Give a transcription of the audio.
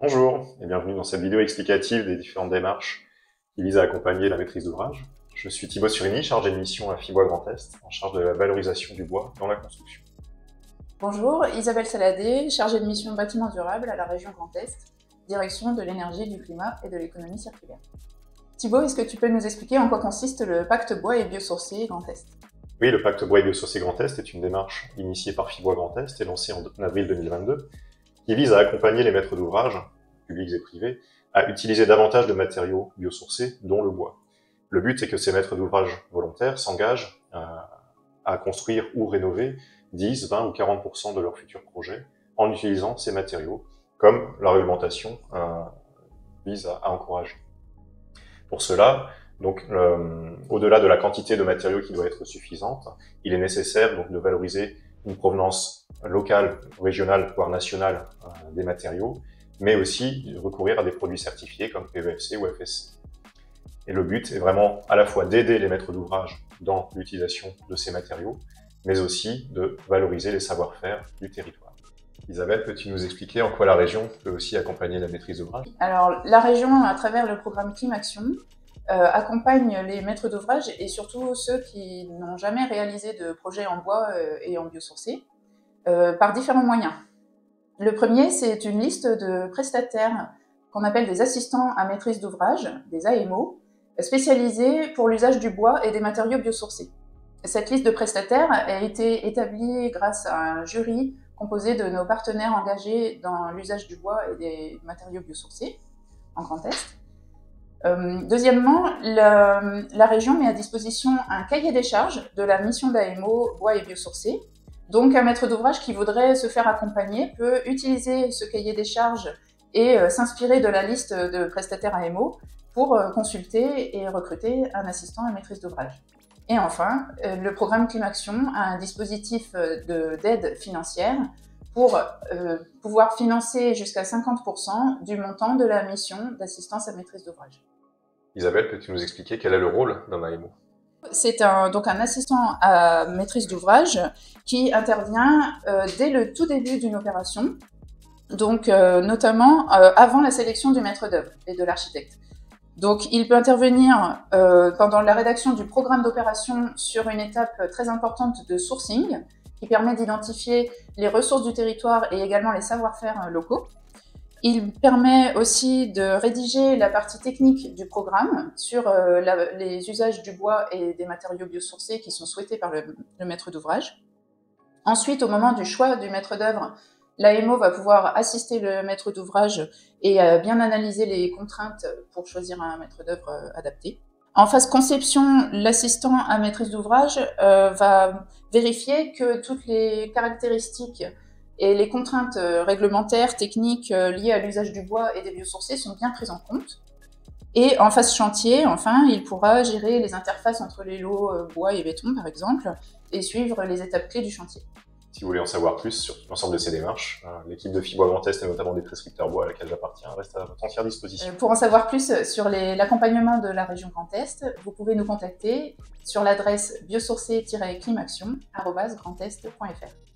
Bonjour et bienvenue dans cette vidéo explicative des différentes démarches qui visent à accompagner la maîtrise d'ouvrage. Je suis Thibaut Surini, chargé de mission à Fibois Grand Est, en charge de la valorisation du bois dans la construction. Bonjour, Isabelle Saladé, chargée de mission bâtiment durable à la région Grand Est, direction de l'énergie, du climat et de l'économie circulaire. Thibaut, est-ce que tu peux nous expliquer en quoi consiste le pacte bois et biosourcé Grand Est? Oui, le pacte bois et biosourcé Grand Est est une démarche initiée par Fibois Grand Est et lancée en avril 2022, qui vise à accompagner les maîtres d'ouvrage, publics et privés, à utiliser davantage de matériaux biosourcés, dont le bois. Le but, c'est que ces maîtres d'ouvrage volontaires s'engagent à construire ou rénover 10, 20 ou 40% de leurs futurs projets en utilisant ces matériaux, comme la réglementation vise à encourager. Pour cela, donc, au-delà de la quantité de matériaux qui doit être suffisante, il est nécessaire donc, de valoriser une provenance locale, régionale, voire nationale des matériaux, mais aussi recourir à des produits certifiés comme PEFC ou FSC. Et le but est vraiment à la fois d'aider les maîtres d'ouvrage dans l'utilisation de ces matériaux, mais aussi de valoriser les savoir-faire du territoire. Isabelle, peux-tu nous expliquer en quoi la région peut aussi accompagner la maîtrise d'ouvrage? Alors, la région, à travers le programme Climaction, accompagne les maîtres d'ouvrage et surtout ceux qui n'ont jamais réalisé de projet en bois et en biosourcé par différents moyens. Le premier, c'est une liste de prestataires qu'on appelle des assistants à maîtrise d'ouvrage, des AMO, spécialisés pour l'usage du bois et des matériaux biosourcés. Cette liste de prestataires a été établie grâce à un jury composé de nos partenaires engagés dans l'usage du bois et des matériaux biosourcés en Grand Est. Deuxièmement, la région met à disposition un cahier des charges de la mission d'AMO bois et biosourcés. Donc un maître d'ouvrage qui voudrait se faire accompagner peut utiliser ce cahier des charges et s'inspirer de la liste de prestataires AMO pour consulter et recruter un assistant à maîtrise d'ouvrage. Et enfin, le programme Climaction a un dispositif d'aide financière pour pouvoir financer jusqu'à 50% du montant de la mission d'assistance à maîtrise d'ouvrage. Isabelle, peux-tu nous expliquer quel est le rôle d'un AMO? C'est donc un assistant à maîtrise d'ouvrage qui intervient dès le tout début d'une opération, donc notamment avant la sélection du maître d'œuvre et de l'architecte. Donc il peut intervenir pendant la rédaction du programme d'opération sur une étape très importante de sourcing qui permet d'identifier les ressources du territoire et également les savoir-faire locaux. Il permet aussi de rédiger la partie technique du programme sur les usages du bois et des matériaux biosourcés qui sont souhaités par le maître d'ouvrage. Ensuite, au moment du choix du maître d'œuvre, l'AMO va pouvoir assister le maître d'ouvrage et bien analyser les contraintes pour choisir un maître d'œuvre adapté. En phase conception, l'assistant à maîtrise d'ouvrage va vérifier que toutes les caractéristiques et les contraintes réglementaires, techniques liées à l'usage du bois et des biosourcés sont bien prises en compte. Et en phase chantier, enfin, il pourra gérer les interfaces entre les lots bois et béton, par exemple, et suivre les étapes clés du chantier. Si vous voulez en savoir plus sur l'ensemble de ces démarches, l'équipe de Fibois Grand Est et notamment des prescripteurs bois à laquelle j'appartiens reste à votre entière disposition. Pour en savoir plus sur l'accompagnement de la région Grand Est, vous pouvez nous contacter sur l'adresse biosourcé-climaction@grandest.fr.